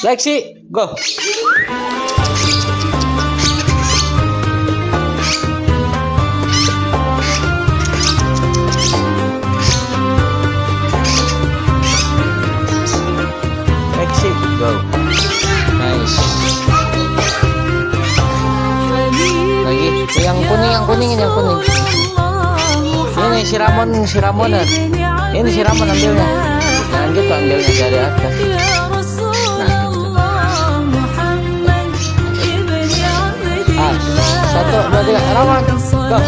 Lexi, go. Lexi, go. Nice. Lagi, yang kuning, yang kuning. Ini si Ramon ya. Ini si Ramon ambilnya. Jangan gitu ambilnya dari atas. Nah, 1, 2, 3, Ramon, go.